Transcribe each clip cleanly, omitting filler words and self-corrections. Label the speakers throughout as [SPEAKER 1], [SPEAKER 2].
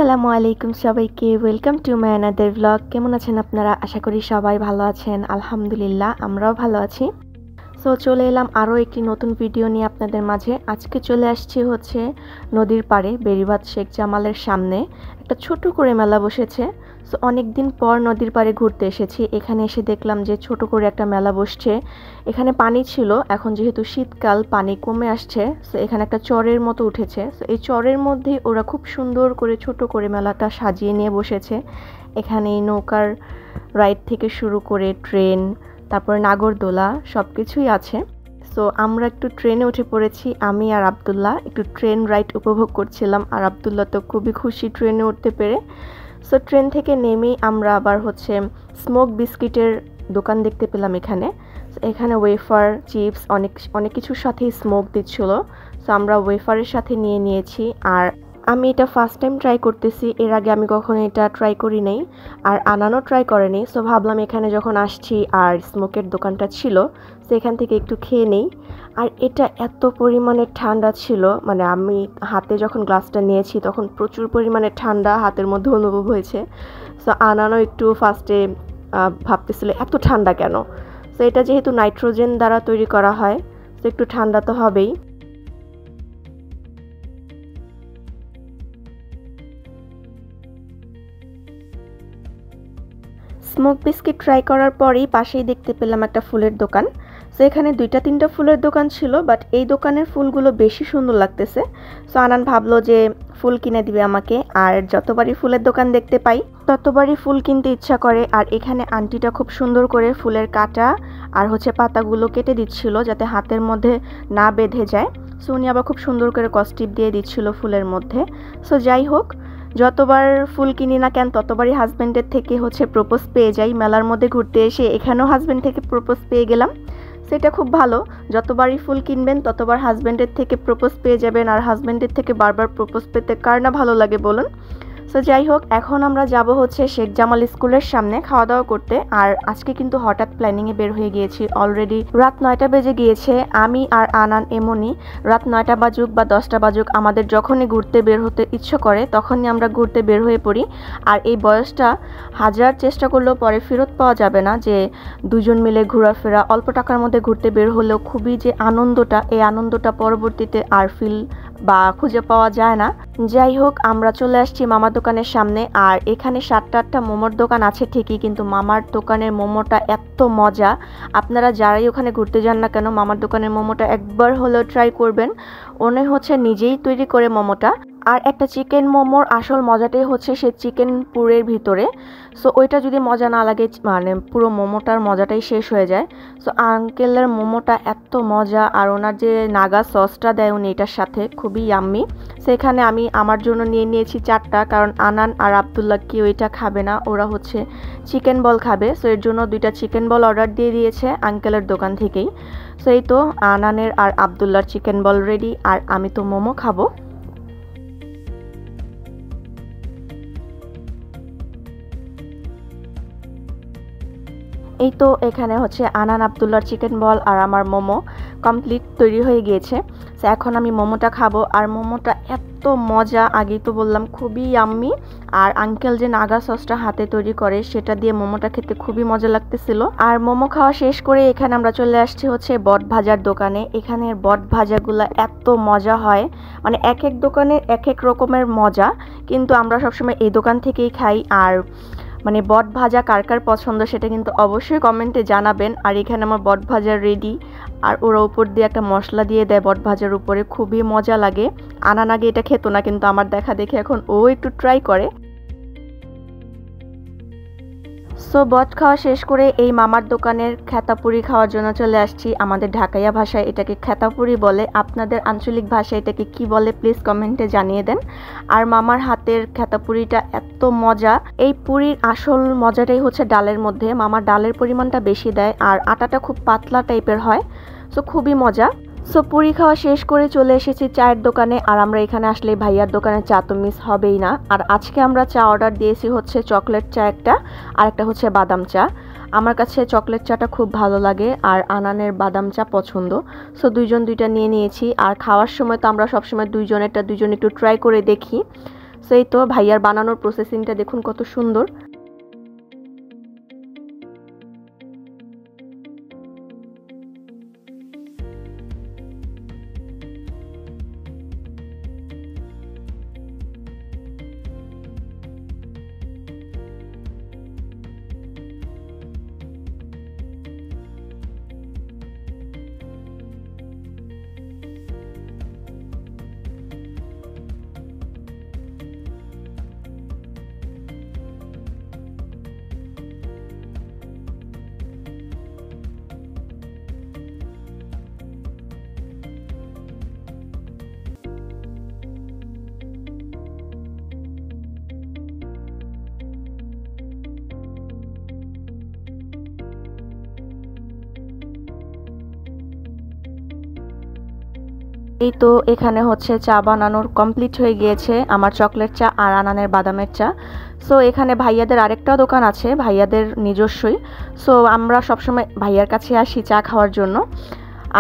[SPEAKER 1] আসসালামু আলাইকুম সবাইকে welcome to my another blog. কেমন আছেন আপনারা? আশা করি সবাই ভালো আছেন। আলহামদুলিল্লাহ আমরাও ভালো আছি। সো চলে এলাম আরও একটি নতুন ভিডিও নিয়ে আপনাদের মাঝে। আজকে চলে আসছি হচ্ছে নদীর পাড়ে বেড়িবাঁধ শেখ জামালের সামনে একটা ছোট করে মেলা বসেছে। সো অনেক দিন পর নদীর পাড়ে ঘুরতে এসেছি। এখানে এসে দেখলাম যে ছোট করে একটা মেলা বসছে। এখানে পানি ছিল, এখন যেহেতু শীতকাল পানি কমে আসছে, সো এখানে একটা চরের মতো উঠেছে। সো এই চরের মধ্যেই ওরা খুব সুন্দর করে ছোট করে মেলাটা সাজিয়ে নিয়ে বসেছে। এখানে নৌকার রাইড থেকে শুরু করে ট্রেন, তারপর নাগরদোলা সব কিছুই আছে। সো আমরা একটু ট্রেনে উঠে পড়েছি, আমি আর আব্দুল্লাহ একটু ট্রেন রাইড উপভোগ করছিলাম। আর আব্দুল্লাহ তো খুবই খুশি ট্রেনে উঠতে পেরে। সো ট্রেন থেকে নেমেই আমরা আবার হচ্ছে স্মোক বিস্কিটের দোকান দেখতে পেলাম এখানে। এখানে ওয়েফার, চিপস অনেক অনেক কিছুর সাথেই স্মোক দিচ্ছিল। সো আমরা ওয়েফারের সাথে নিয়ে নিয়েছি। আর আমি এটা ফার্স্ট টাইম ট্রাই করতেছি, এর আগে আমি কখনো এটা ট্রাই করি নাই, আর আনানও ট্রাই করেনি। সো ভাবলাম এখানে যখন আসছি আর স্মোকের দোকানটা ছিল, সেখান থেকে একটু খেয়ে নেই। আর এটা এত পরিমাণে ঠান্ডা ছিল, মানে আমি হাতে যখন গ্লাসটা নিয়েছি তখন প্রচুর পরিমাণে ঠান্ডা হাতের মধ্যে অনুভব হয়েছে। সো আনানও একটু ফার্স্টে ভাবতেছিল এত ঠান্ডা কেন। সো এটা যেহেতু নাইট্রোজেন দ্বারা তৈরি করা হয়, তো একটু ঠান্ডা তো হবেই। স্মোক বিস্কিট ট্রাই করার পরেই পাশেই দেখতে পেলাম একটা ফুলের দোকান। সো এখানে 2-3টা ফুলের দোকান ছিল, বাট এই দোকানের ফুলগুলো বেশি সুন্দর লাগতেছে। সো আনান ভাবলো যে ফুল কিনে দিবে আমাকে, আর যতবারই ফুলের দোকান দেখতে পাই ততবারই ফুল কিনতে ইচ্ছা করে। আর এখানে আন্টিটা খুব সুন্দর করে ফুলের কাঁটা আর হচ্ছে পাতাগুলো কেটে দিচ্ছিল যাতে হাতের মধ্যে না বেঁধে যায়। সো উনি আবার খুব সুন্দর করে কস্টিপ দিয়ে দিচ্ছিল ফুলের মধ্যে। সো যাই হোক, যতবার ফুল কিনি না কেন ততবারই হাজব্যান্ডের থেকে হচ্ছে প্রপোজ পেয়ে যাই। মেলার মধ্যে ঘুরতে এসে এখানেও হাজব্যান্ড থেকে প্রপোজ পেয়ে গেলাম। সেটা খুব ভালো, যতবারই ফুল কিনবেন ততবার হাজব্যান্ডের থেকে প্রপোজ পেয়ে যাবেন। আর হাজব্যান্ডের থেকে বারবার প্রপোজ পেতে কার না ভালো লাগে বলুন। সো যাই হোক, এখন আমরা যাব হচ্ছে শেখ জামাল স্কুলের সামনে খাওয়া দাওয়া করতে। আর আজকে কিন্তু হঠাৎ প্ল্যানিংয়ে বের হয়ে গিয়েছি, অলরেডি রাত 9টা বেজে গিয়েছে। আমি আর আনান এমনই, রাত 9টা বাজুক বা 10টা বাজুক, আমাদের যখনই ঘুরতে বের হতে ইচ্ছে করে তখনই আমরা ঘুরতে বের হয়ে পড়ি। আর এই বয়সটা হাজার চেষ্টা করলেও পরে ফেরত পাওয়া যাবে না, যে দুজন মিলে ঘোরাফেরা, অল্প টাকার মধ্যে ঘুরতে বের হলেও খুবই যে আনন্দটা, এই আনন্দটা পরবর্তীতে আর ফিল বা খুঁজে পাওয়া যায় না। যাই হোক, আমরা চলে আসছি মামার দোকানের সামনে। আর এখানে 7-8টা মোমোর দোকান আছে ঠিকই, কিন্তু মামার দোকানের মোমোটা এত মজা। আপনারা যারাই ওখানে ঘুরতে যান না কেন, মামার দোকানের মোমোটা একবার হলেও ট্রাই করবেন। উনি হচ্ছে নিজেই তৈরি করে মোমোটা। আর একটা চিকেন মোমোর আসল মজাটাই হচ্ছে সে চিকেন পুরের ভিতরে। সো ওইটা যদি মজা না লাগে, মানে পুরো মোমোটার মজাটাই শেষ হয়ে যায়। সো আঙ্কেলের মোমোটা এত মজা, আর ওনার যে নাগা সসটা দেয় উনি এটার সাথে, খুবই ইয়াম্মি। সেখানে আমি আমার জন্য নিয়ে নিয়েছি 4টা, কারণ আনান আর আব্দুল্লাহ কেউ এটা খাবে না, ওরা হচ্ছে চিকেন বল খাবে। সো এর জন্য 2টা চিকেন বল অর্ডার দিয়ে দিয়েছে আঙ্কেলের দোকান থেকেই। সো এই তো আনানের আর আব্দুল্লাহর চিকেন বল রেডি, আর আমি তো মোমো খাবো। এই তো এখানে হচ্ছে আনান আব্দুল্লাহর চিকেন বল আর আমার মোমো কমপ্লিট তৈরি হয়ে গিয়েছে। সো এখন আমি মোমোটা খাবো। আর মোমোটা এত মজা, আগেই তো বললাম খুবই ইয়াম্মি। আর আঙ্কেল যে নাগা সসটা হাতে তৈরি করে সেটা দিয়ে মোমোটা খেতে খুবই মজা লাগতেছিল। আর মোমো খাওয়া শেষ করে এখানে আমরা চলে আসছি হচ্ছে বট ভাজার দোকানে। এখানের বট ভাজাগুলো এত মজা হয়, মানে এক এক দোকানে এক এক রকমের মজা, কিন্তু আমরা সবসময় এই দোকান থেকেই খাই। আর মানে বট ভাজা কার কার পছন্দ সেটা কিন্তু অবশ্যই কমেন্টে জানাবেন। আর এখানে আমার বট ভাজা রেডি, আর ওরা উপর দিয়ে একটা মশলা দিয়ে দেয় বট ভাজার উপরে, খুবই মজা লাগে। আনান আগে এটা খেতো না, কিন্তু আমার দেখা দেখে এখন ও একটু ট্রাই করে। সো বট খাওয়া শেষ করে এই মামার দোকানের খেতাপুরি খাওয়ার জন্য চলে আসছি। আমাদের ঢাকাইয়া ভাষায় এটাকে খেতাপুরি বলে, আপনাদের আঞ্চলিক ভাষায় এটাকে কি বলে প্লিজ কমেন্টে জানিয়ে দেন। আর মামার হাতের খেতাপুরিটা এত মজা, এই পুরির আসল মজাটাই হচ্ছে ডালের মধ্যে। মামার ডালের পরিমাণটা বেশি দেয়, আর আটাটা খুব পাতলা টাইপের হয়। সো খুবই মজা। সো পুরি খাওয়া শেষ করে চলে এসেছি চায়ের দোকানে। আর আমরা এখানে আসলে ভাইয়ার দোকানে চা তো মিস হবেই না। আর আজকে আমরা চা অর্ডার দিয়েছি হচ্ছে চকলেট চা একটা, আর একটা হচ্ছে বাদাম চা। আমার কাছে চকলেট চাটা খুব ভালো লাগে, আর আনানের বাদাম চা পছন্দ। সো দুইজন দুইটা নিয়ে নিয়েছি। আর খাওয়ার সময় তো আমরা সবসময় দুইজনেরটা দুইজন একটু ট্রাই করে দেখি। সো এই তো ভাইয়ার বানানোর প্রসেসিংটা দেখুন কত সুন্দর। এই তো এখানে হচ্ছে চা বানানোর কমপ্লিট হয়ে গিয়েছে, আমার চকলেট চা আর আনানের বাদামের চা। সো এখানে ভাইয়াদের আরেকটা দোকান আছে, ভাইয়াদের নিজস্বই। সো আমরা সবসময় ভাইয়ার কাছে আসি চা খাওয়ার জন্য।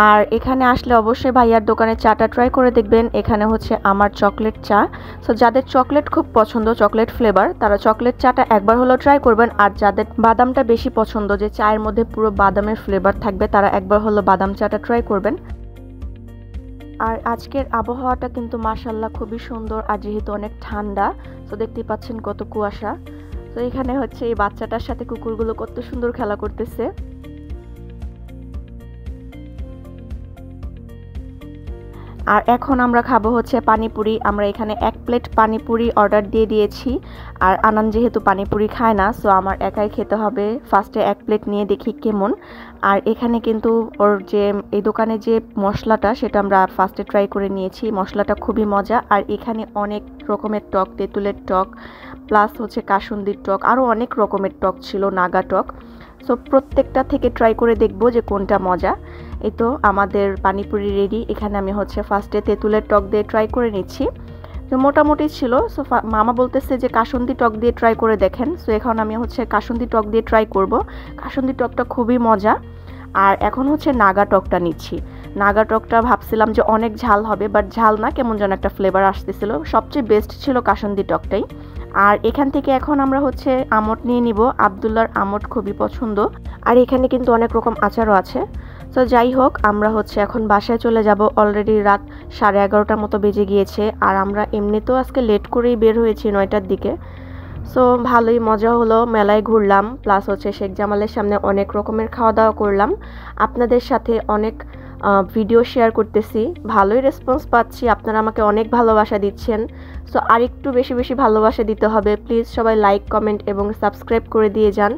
[SPEAKER 1] আর এখানে আসলে অবশ্যই ভাইয়ার দোকানে চাটা ট্রাই করে দেখবেন। এখানে হচ্ছে আমার চকলেট চা। সো যাদের চকলেট খুব পছন্দ, চকলেট ফ্লেভার, তারা চকলেট চাটা একবার হলেও ট্রাই করবেন। আর যাদের বাদামটা বেশি পছন্দ, যে চায়ের মধ্যে পুরো বাদামের ফ্লেভার থাকবে, তারা একবার হলেও বাদাম চাটা ট্রাই করবেন। আর আজকের আবহাওয়াটা কিন্তু মাশাআল্লাহ খুবই সুন্দর, আর যেহেতু অনেক ঠান্ডা, তো দেখতেই পাচ্ছেন কত কুয়াশা। তো এখানে হচ্ছে এই বাচ্চাটার সাথে কুকুরগুলো কত সুন্দর খেলা করতেছে। আর এখন আমরা খাবো হচ্ছে পানিপুরি। আমরা এখানে 1 প্লেট পানিপুরি অর্ডার দিয়ে দিয়েছি। আর আনান যেহেতু পানিপুরি খায় না, সো আমার একাই খেতে হবে। ফার্স্টে 1 প্লেট নিয়ে দেখি কেমন। আর এখানে কিন্তু ওর যে এই দোকানে যে মশলাটা, সেটা আমরা ফার্স্টে ট্রাই করে নিয়েছি। মশলাটা খুবই মজা। আর এখানে অনেক রকমের টক, তেঁতুলের টক, প্লাস হচ্ছে কাসুন্দির টক, আরও অনেক রকমের টক ছিল, নাগা টক। সো প্রত্যেকটা থেকে ট্রাই করে দেখবো যে কোনটা মজা। এই তো আমাদের পানিপুরি রেডি। এখানে আমি হচ্ছে ফার্স্টে তেঁতুলের টক দিয়ে ট্রাই করে নিচ্ছি। তো মোটামুটি ছিল। সো মামা বলতেছে যে কাসুন্দি টক দিয়ে ট্রাই করে দেখেন। সো এখন আমি হচ্ছে কাসুন্দি টক দিয়ে ট্রাই করব। কাসুন্দি টকটা খুবই মজা। আর এখন হচ্ছে নাগা টকটা নিচ্ছি। নাগা টকটা ভাবছিলাম যে অনেক ঝাল হবে, বাট ঝাল না, কেমন যেন একটা ফ্লেভার আসতেছিল। সবচেয়ে বেস্ট ছিল কাসুন্দি টকটাই। আর এখান থেকে এখন আমরা হচ্ছে আমট নিয়ে নিব। আব্দুল্লাহর আমট খুবই পছন্দ। আর এখানে কিন্তু অনেক রকম আচারও আছে। তো যাই হোক, আমরা হচ্ছে এখন বাসায় চলে যাব। অলরেডি রাত 11:30টার মতো বেজে গিয়েছে। আর আমরা এমনিতেও আজকে লেট করেই বের হয়েছি, 9টার দিকে। সো ভালোই মজা হলো, মেলায় ঘুরলাম, প্লাস হচ্ছে শেখ জামালের সামনে অনেক রকমের খাওয়া দাওয়া করলাম। আপনাদের সাথে অনেক ভিডিও শেয়ার করতেছি, ভালোই রেসপন্স পাচ্ছি, আপনারা আমাকে অনেক ভালোবাসা দিচ্ছেন। সো আরেকটু বেশি বেশি ভালোবাসা দিতে হবে। প্লিজ সবাই লাইক, কমেন্ট এবং সাবস্ক্রাইব করে দিয়ে যান।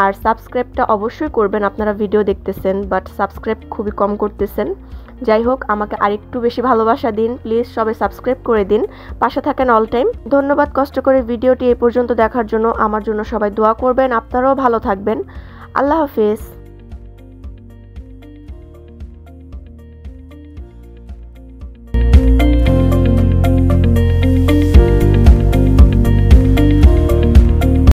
[SPEAKER 1] আর সাবস্ক্রাইবটা অবশ্যই করবেন, আপনারা ভিডিও দেখতেছেন বাট সাবস্ক্রাইব খুবই কম করতেছেন। যাই হোক, আমাকে আরেকটু বেশি ভালোবাসা দিন, প্লিজ সবাই সাবস্ক্রাইব করে দিন, পাশে থাকেন অল টাইম। ধন্যবাদ কষ্ট করে ভিডিওটি এই পর্যন্ত দেখার জন্য। আমার জন্য সবাই দোয়া করবেন, আপনারাও ভালো থাকবেন। আল্লাহ হাফেজ।